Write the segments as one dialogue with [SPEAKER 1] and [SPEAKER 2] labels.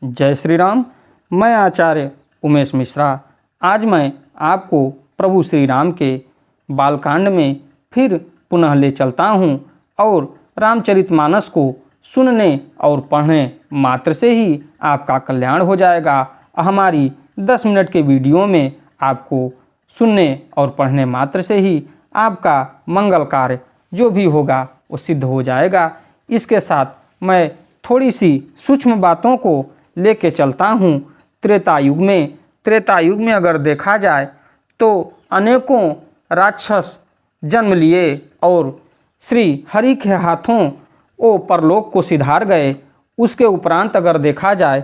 [SPEAKER 1] जय श्री राम। मैं आचार्य उमेश मिश्रा। आज मैं आपको प्रभु श्री राम के बालकांड में फिर पुनः ले चलता हूँ और रामचरितमानस को सुनने और पढ़ने मात्र से ही आपका कल्याण हो जाएगा। हमारी 10 मिनट के वीडियो में आपको सुनने और पढ़ने मात्र से ही आपका मंगल कार्य जो भी होगा वो सिद्ध हो जाएगा। इसके साथ मैं थोड़ी सी सूक्ष्म बातों को लेके चलता हूँ। त्रेता युग में अगर देखा जाए तो अनेकों राक्षस जन्म लिए और श्री हरि के हाथों वो परलोक को सिधार गए। उसके उपरांत अगर देखा जाए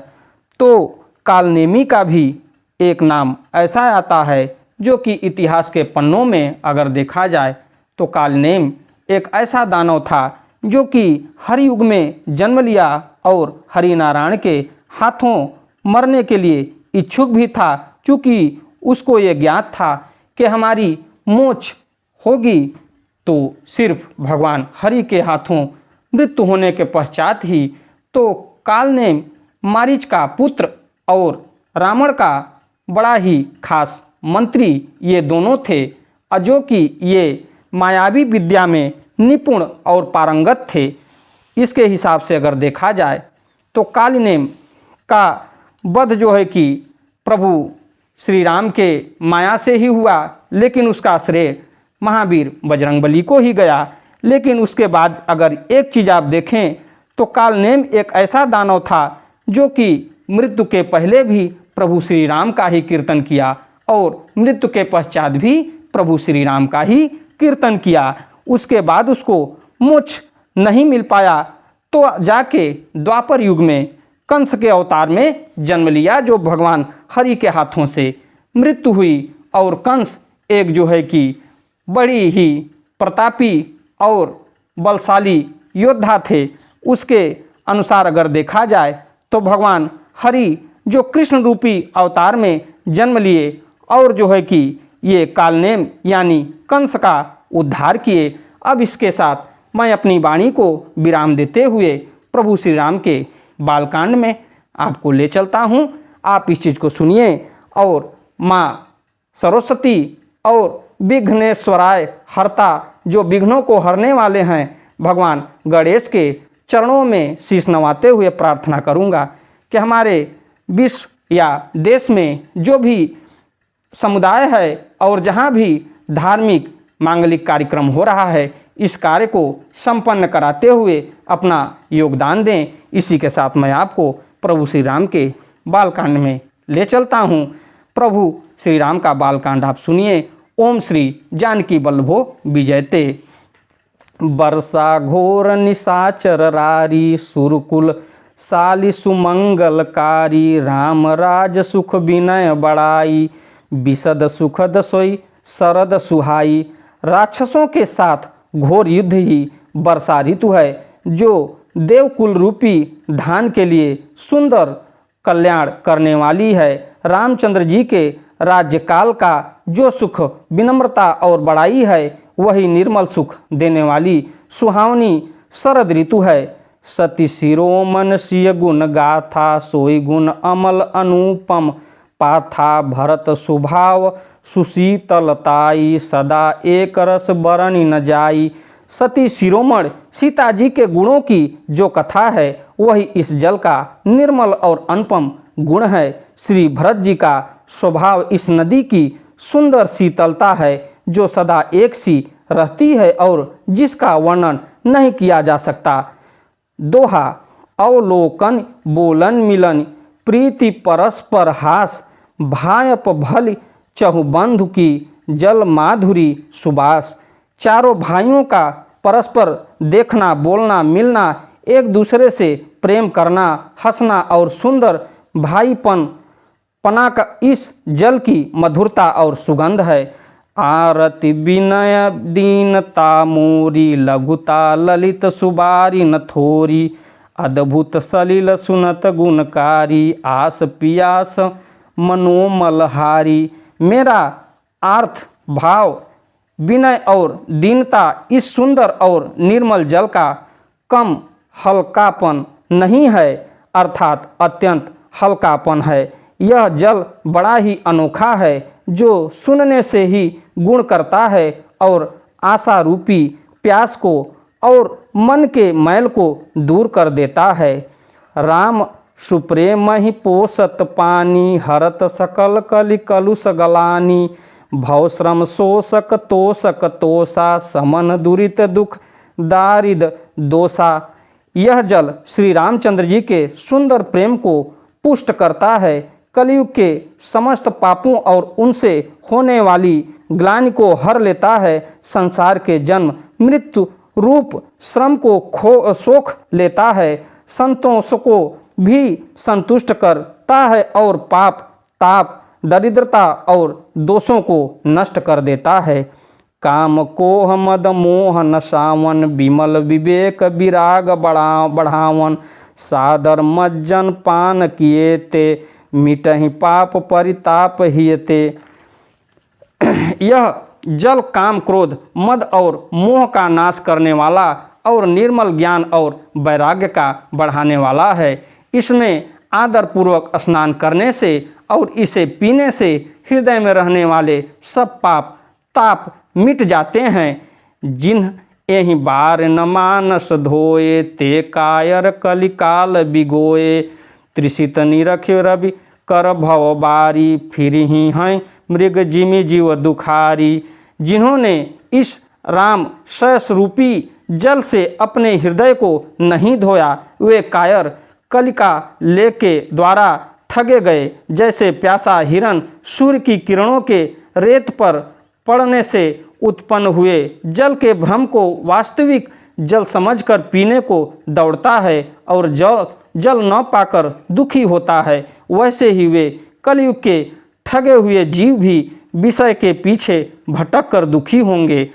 [SPEAKER 1] तो कालनेमी का भी एक नाम ऐसा आता है जो कि इतिहास के पन्नों में अगर देखा जाए तो कालनेम एक ऐसा दानव था जो कि हरि युग में जन्म लिया और हरिनारायण के हाथों मरने के लिए इच्छुक भी था, क्योंकि उसको ये ज्ञात था कि हमारी मोक्ष होगी तो सिर्फ भगवान हरि के हाथों मृत्यु होने के पश्चात ही। तो काल ने मारीच का पुत्र और रावण का बड़ा ही खास मंत्री ये दोनों थे, जो कि ये मायावी विद्या में निपुण और पारंगत थे। इसके हिसाब से अगर देखा जाए तो कालनेम का वध जो है कि प्रभु श्री राम के माया से ही हुआ, लेकिन उसका श्रेय महावीर बजरंगबली को ही गया। लेकिन उसके बाद अगर एक चीज़ आप देखें तो कालनेम एक ऐसा दानव था जो कि मृत्यु के पहले भी प्रभु श्री राम का ही कीर्तन किया और मृत्यु के पश्चात भी प्रभु श्री राम का ही कीर्तन किया। उसके बाद उसको मोक्ष नहीं मिल पाया तो जाके द्वापर युग में कंस के अवतार में जन्म लिया, जो भगवान हरि के हाथों से मृत्यु हुई। और कंस एक जो है कि बड़ी ही प्रतापी और बलशाली योद्धा थे। उसके अनुसार अगर देखा जाए तो भगवान हरि जो कृष्ण रूपी अवतार में जन्म लिए और जो है कि ये कालनेम यानी कंस का उद्धार किए। अब इसके साथ मैं अपनी वाणी को विराम देते हुए प्रभु श्री राम के बालकांड में आपको ले चलता हूँ। आप इस चीज़ को सुनिए और माँ सरस्वती और विघ्नेश्वराय हरता जो विघ्नों को हरने वाले हैं भगवान गणेश के चरणों में शीश नवाते हुए प्रार्थना करूँगा कि हमारे विश्व या देश में जो भी समुदाय है और जहाँ भी धार्मिक मांगलिक कार्यक्रम हो रहा है, इस कार्य को संपन्न कराते हुए अपना योगदान दें। इसी के साथ मैं आपको प्रभु श्री राम के बालकांड में ले चलता हूँ। प्रभु श्री राम का बालकांड आप सुनिए। ओम श्री जानकी वल्लभो विजयते। वर्षा घोर निशाचर रारी सुरकुल साली सुमंगलकारी राम राज सुख विनय बड़ाई विशद सुखद सोई शरद सुहाई। राक्षसों के साथ घोर युद्ध ही वर्षा ऋतु है, जो देवकुल रूपी धान के लिए सुंदर कल्याण करने वाली है। रामचंद्र जी के राज्यकाल का जो सुख विनम्रता और बड़ाई है, वही निर्मल सुख देने वाली सुहावनी शरद ऋतु है। सती शिरोमन सिय गुण गाथा सोई गुण अमल अनुपम पाथा भरत सुभाव सुशीतलताई सदा एक रस बरनी न जाई। सती शिरोमण सीता जी के गुणों की जो कथा है वही इस जल का निर्मल और अनुपम गुण है। श्री भरत जी का स्वभाव इस नदी की सुंदर शीतलता है, जो सदा एक सी रहती है और जिसका वर्णन नहीं किया जा सकता। दोहा अवलोकन बोलन मिलन प्रीति परस्पर हास भायप भल चहुबंधु की जल माधुरी सुबास। चारों भाइयों का परस्पर देखना बोलना मिलना, एक दूसरे से प्रेम करना हंसना और सुंदर भाईपन पना का इस जल की मधुरता और सुगंध है। आरति विनय दीनता मोरी लघुता ललित सुबारी न थोरी अद्भुत सलिल सुनत गुणकारी आस पियास मनोमलहारी। मेरा अर्थ भाव विनय और दीनता इस सुंदर और निर्मल जल का कम हल्कापन नहीं है, अर्थात अत्यंत हल्कापन है। यह जल बड़ा ही अनोखा है जो सुनने से ही गुण करता है और आशा रूपी प्यास को और मन के मैल को दूर कर देता है। राम सुप्रेम ही पोसत पानी, हरत सकल कलि कलुष गलानी। भव श्रम शोषक तोषक तोषा, समन दुरित दुख दारिद दोषा। यह जल श्री रामचंद्र जी के सुंदर प्रेम को पुष्ट करता है, कलयुग के समस्त पापों और उनसे होने वाली ग्लानि को हर लेता है, संसार के जन्म मृत्यु रूप श्रम को सोख लेता है, संतों को भी संतुष्ट करता है और पाप ताप दरिद्रता और दोषों को नष्ट कर देता है। काम कोह मद मोह नशावन, विमल विवेक विराग बढ़ावन। सादर मज्जन पान किए ते, मिटहि पाप परिताप हियते। यह जल काम क्रोध मद और मोह का नाश करने वाला और निर्मल ज्ञान और वैराग्य का बढ़ाने वाला है। इसमें आदरपूर्वक स्नान करने से और इसे पीने से हृदय में रहने वाले सब पाप ताप मिट जाते हैं। जिन्ह एहि बार न मानस धोए, ते कायर कलिकाल बिगोए। त्रिसित निरख रवि कर भव बारी, फिर ही हैं मृग जिमि जीव दुखारी। जिन्होंने इस राम सयस रूपी जल से अपने हृदय को नहीं धोया, वे कायर कलिका लेके द्वारा ठगे गए। जैसे प्यासा हिरन सूर्य की किरणों के रेत पर पड़ने से उत्पन्न हुए जल के भ्रम को वास्तविक जल समझकर पीने को दौड़ता है और जल न पाकर दुखी होता है, वैसे ही वे कलयुग के ठगे हुए जीव भी विषय के पीछे भटक कर दुखी होंगे।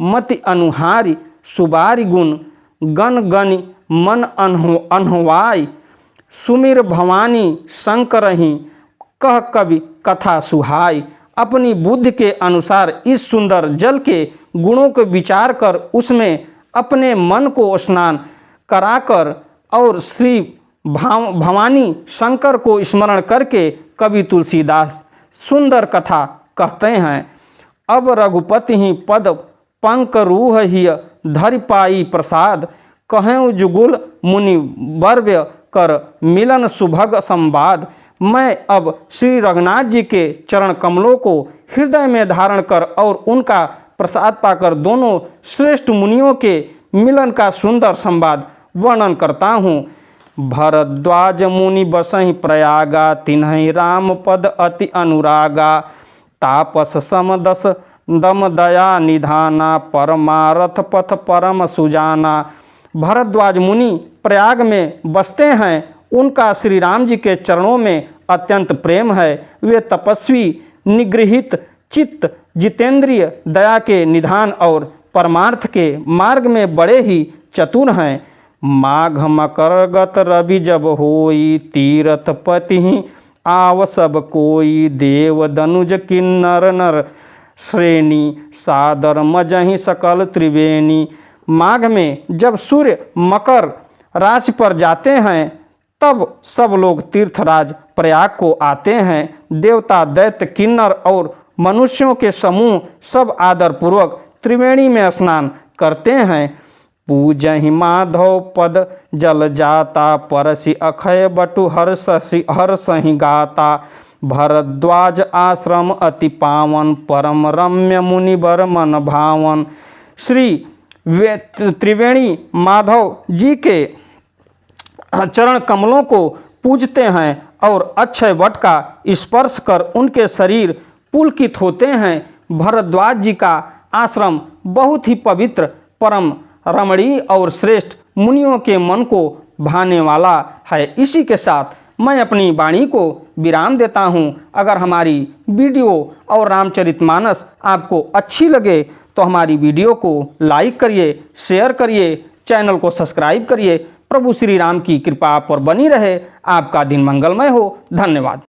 [SPEAKER 1] मति अनुहारी सुबारी गुण, गण गनि मन अनहवाई। सुमिर भवानी शंकरहि, कह कवि कथा सुहाई। अपनी बुद्धि के अनुसार इस सुंदर जल के गुणों को विचार कर उसमें अपने मन को स्नान कराकर और श्री भवानी शंकर को स्मरण करके कवि तुलसीदास सुंदर कथा कहते हैं। अब रघुपति ही पद पंकरूह ही धरि पाई प्रसाद, कहें जुगुल मुनि वर्व्य कर मिलन सुभग संवाद। मैं अब श्री रघुनाथ जी के चरण कमलों को हृदय में धारण कर और उनका प्रसाद पाकर दोनों श्रेष्ठ मुनियों के मिलन का सुंदर संवाद वर्णन करता हूँ। भरद्वाज मुनि बसहि प्रयागा, तिन्हि राम पद अति अनुरागा। तापस समदस दम दया निधाना, परमारथ पथ परम सुजाना। भरद्वाज मुनि प्रयाग में बसते हैं, उनका श्री राम जी के चरणों में अत्यंत प्रेम है। वे तपस्वी निगृहित चित्त जितेंद्रिय दया के निधान और परमार्थ के मार्ग में बड़े ही चतुर हैं। माघ मकर गत रवि जब होई, तीरथ पति ही आव सब कोई। देव दनुज किन्नर नर श्रेणी, सादर मजहि सकल त्रिवेणी। माघ में जब सूर्य मकर राशि पर जाते हैं तब सब लोग तीर्थराज प्रयाग को आते हैं। देवता दैत्य किन्नर और मनुष्यों के समूह सब आदरपूर्वक त्रिवेणी में स्नान करते हैं। पूजहि माधव पद जल जाता, परसि अक्षय बटु हर्षहि गाता। भरद्वाज आश्रम अति पावन, परम रम्य मुनिवर मन भावन। श्री त्रिवेणी माधव जी के चरण कमलों को पूजते हैं और अक्षय वट का स्पर्श कर उनके शरीर पुलकित होते हैं। भरद्वाज जी का आश्रम बहुत ही पवित्र परम रमणीय और श्रेष्ठ मुनियों के मन को भाने वाला है। इसी के साथ मैं अपनी वाणी को विराम देता हूँ। अगर हमारी वीडियो और रामचरितमानस आपको अच्छी लगे तो हमारी वीडियो को लाइक करिए, शेयर करिए, चैनल को सब्सक्राइब करिए। प्रभु श्री राम की कृपा आप पर बनी रहे। आपका दिन मंगलमय हो। धन्यवाद।